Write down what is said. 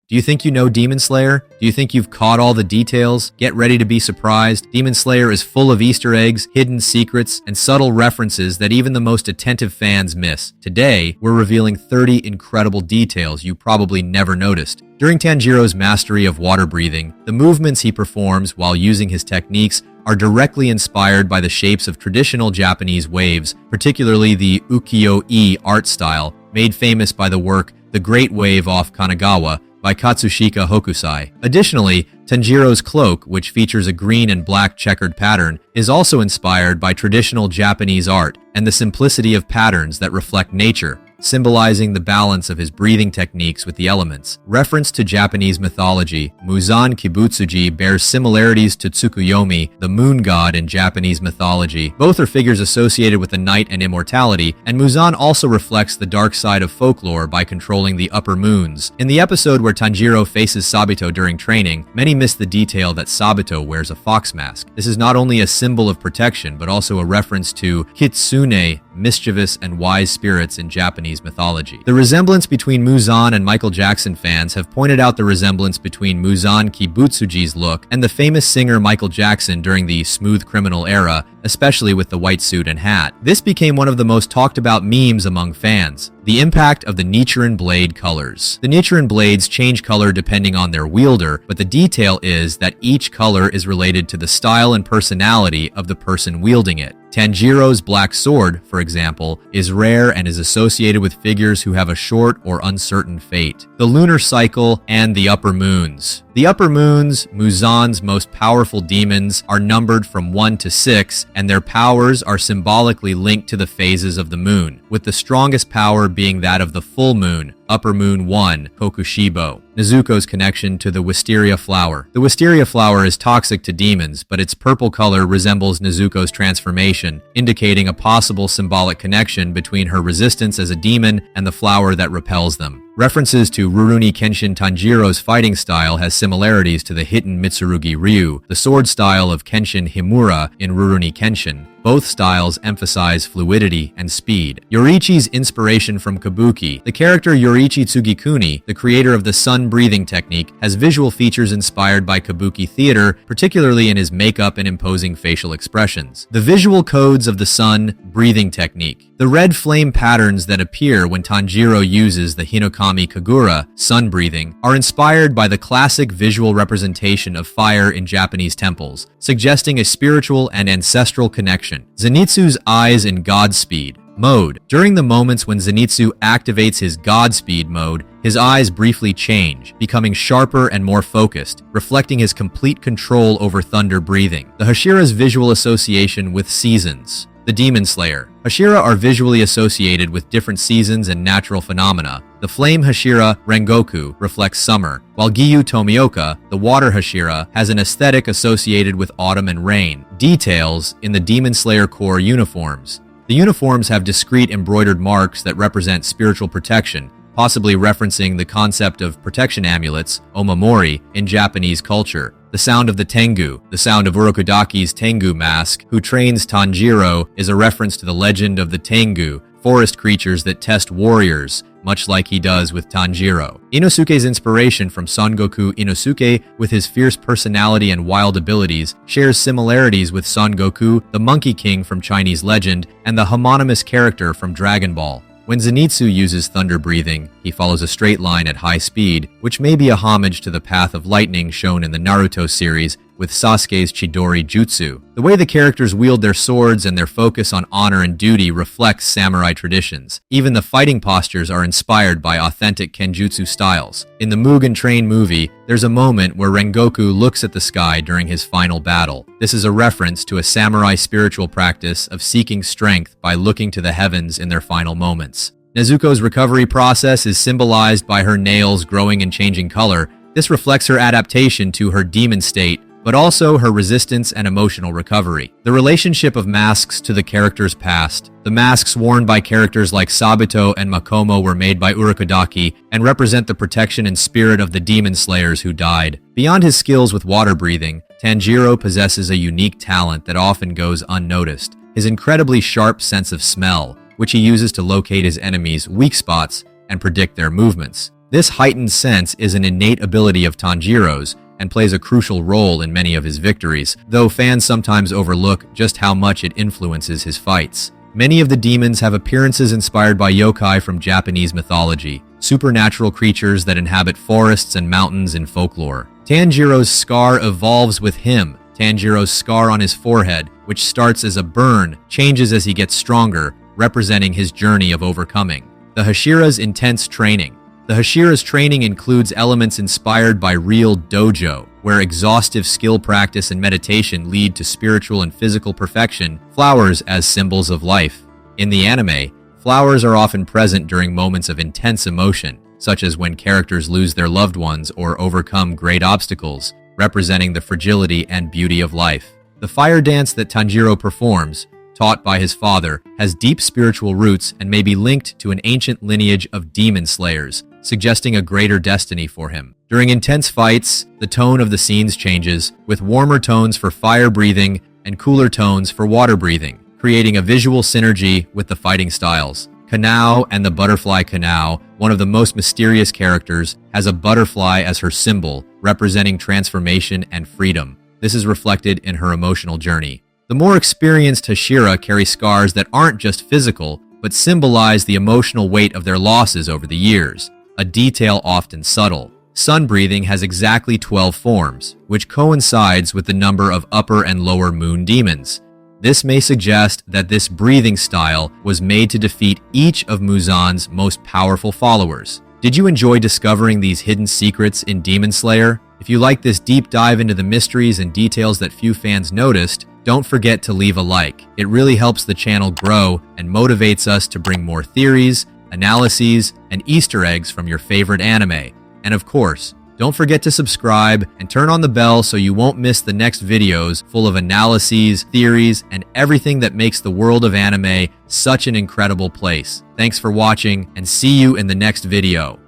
Do you think you know Demon Slayer? Do you think you've caught all the details? Get ready to be surprised. Demon Slayer is full of Easter eggs, hidden secrets, and subtle references that even the most attentive fans miss. Today, we're revealing 30 incredible details you probably never noticed. During Tanjiro's mastery of water breathing, the movements he performs while using his techniques are directly inspired by the shapes of traditional Japanese waves, particularly the ukiyo-e art style, made famous by the work The Great Wave off Kanagawa by Katsushika Hokusai. Additionally, Tanjiro's cloak, which features a green and black checkered pattern, is also inspired by traditional Japanese art and the simplicity of patterns that reflect nature, symbolizing the balance of his breathing techniques with the elements. Reference to Japanese mythology, Muzan Kibutsuji bears similarities to Tsukuyomi, the moon god in Japanese mythology. Both are figures associated with the night and immortality, and Muzan also reflects the dark side of folklore by controlling the upper moons. In the episode where Tanjiro faces Sabito during training, many miss the detail that Sabito wears a fox mask. This is not only a symbol of protection, but also a reference to Kitsune, mischievous and wise spirits in Japanese mythology. The resemblance between Muzan and Michael Jackson fans have pointed out the resemblance between Muzan Kibutsuji's look and the famous singer Michael Jackson during the Smooth Criminal era, especially with the white suit and hat. This became one of the most talked about memes among fans. The impact of the Nichiren blade colors. The Nichiren blades change color depending on their wielder, but the detail is that each color is related to the style and personality of the person wielding it. Tanjiro's black sword, for example, is rare and is associated with figures who have a short or uncertain fate. The lunar cycle and the upper moons. The upper moons, Muzan's most powerful demons, are numbered from 1 to 6, and their powers are symbolically linked to the phases of the moon, with the strongest power being that of the full moon, Upper Moon 1, Kokushibo. Nezuko's connection to the wisteria flower. The wisteria flower is toxic to demons, but its purple color resembles Nezuko's transformation, indicating a possible symbolic connection between her resistance as a demon and the flower that repels them. References to Rurouni Kenshin Tanjiro's fighting style has similarities to the Hitten Mitsurugi Ryu, the sword style of Kenshin Himura in Rurouni Kenshin. Both styles emphasize fluidity and speed. Yoriichi's inspiration from Kabuki. The character Yoriichi Tsugikuni, the creator of the sun breathing technique, has visual features inspired by Kabuki theater, particularly in his makeup and imposing facial expressions. The visual codes of the sun breathing technique. The red flame patterns that appear when Tanjiro uses the Hinokami Kagura, sun breathing, are inspired by the classic visual representation of fire in Japanese temples, suggesting a spiritual and ancestral connection. Zenitsu's eyes in Godspeed mode. During the moments when Zenitsu activates his Godspeed mode, his eyes briefly change, becoming sharper and more focused, reflecting his complete control over thunder breathing. The Hashira's visual association with seasons. The Demon Slayer. Hashira are visually associated with different seasons and natural phenomena. The flame Hashira, Rengoku, reflects summer, while Giyu Tomioka, the water Hashira, has an aesthetic associated with autumn and rain. Details in the Demon Slayer Corps uniforms. The uniforms have discrete embroidered marks that represent spiritual protection, possibly referencing the concept of protection amulets, omamori, in Japanese culture. The sound of the Tengu, the sound of Urokodaki's Tengu mask, who trains Tanjiro, is a reference to the legend of the Tengu, forest creatures that test warriors, much like he does with Tanjiro. Inosuke's inspiration from Son Goku Inosuke, with his fierce personality and wild abilities, shares similarities with Son Goku, the Monkey King from Chinese legend, and the homonymous character from Dragon Ball. When Zenitsu uses thunder breathing, he follows a straight line at high speed, which may be a homage to the path of lightning shown in the Naruto series with Sasuke's Chidori Jutsu. The way the characters wield their swords and their focus on honor and duty reflects samurai traditions. Even the fighting postures are inspired by authentic kenjutsu styles. In the Mugen Train movie, there's a moment where Rengoku looks at the sky during his final battle. This is a reference to a samurai spiritual practice of seeking strength by looking to the heavens in their final moments. Nezuko's recovery process is symbolized by her nails growing and changing color. This reflects her adaptation to her demon state, but also her resistance and emotional recovery. The relationship of masks to the character's past. The masks worn by characters like Sabito and Makomo were made by Urokodaki and represent the protection and spirit of the demon slayers who died. Beyond his skills with water breathing, Tanjiro possesses a unique talent that often goes unnoticed: his incredibly sharp sense of smell, which he uses to locate his enemies' weak spots and predict their movements. This heightened sense is an innate ability of Tanjiro's and plays a crucial role in many of his victories, though fans sometimes overlook just how much it influences his fights. Many of the demons have appearances inspired by yokai from Japanese mythology, supernatural creatures that inhabit forests and mountains in folklore. Tanjiro's scar evolves with him. Tanjiro's scar on his forehead, which starts as a burn, changes as he gets stronger, representing his journey of overcoming. The Hashira's intense training. The Hashira's training includes elements inspired by real dojo, where exhaustive skill practice and meditation lead to spiritual and physical perfection, flowers as symbols of life. In the anime, flowers are often present during moments of intense emotion, such as when characters lose their loved ones or overcome great obstacles, representing the fragility and beauty of life. The fire dance that Tanjiro performs, taught by his father, has deep spiritual roots and may be linked to an ancient lineage of demon slayers, suggesting a greater destiny for him. During intense fights, the tone of the scenes changes, with warmer tones for fire breathing and cooler tones for water breathing, creating a visual synergy with the fighting styles. Kanao and the butterfly Kanao, one of the most mysterious characters, has a butterfly as her symbol, representing transformation and freedom. This is reflected in her emotional journey. The more experienced Hashira carry scars that aren't just physical, but symbolize the emotional weight of their losses over the years, a detail often subtle. Sun breathing has exactly 12 forms, which coincides with the number of upper and lower moon demons. This may suggest that this breathing style was made to defeat each of Muzan's most powerful followers. Did you enjoy discovering these hidden secrets in Demon Slayer? If you like this deep dive into the mysteries and details that few fans noticed, don't forget to leave a like. It really helps the channel grow and motivates us to bring more theories, analyses, and Easter eggs from your favorite anime. And of course, don't forget to subscribe and turn on the bell so you won't miss the next videos full of analyses, theories, and everything that makes the world of anime such an incredible place. Thanks for watching, and see you in the next video.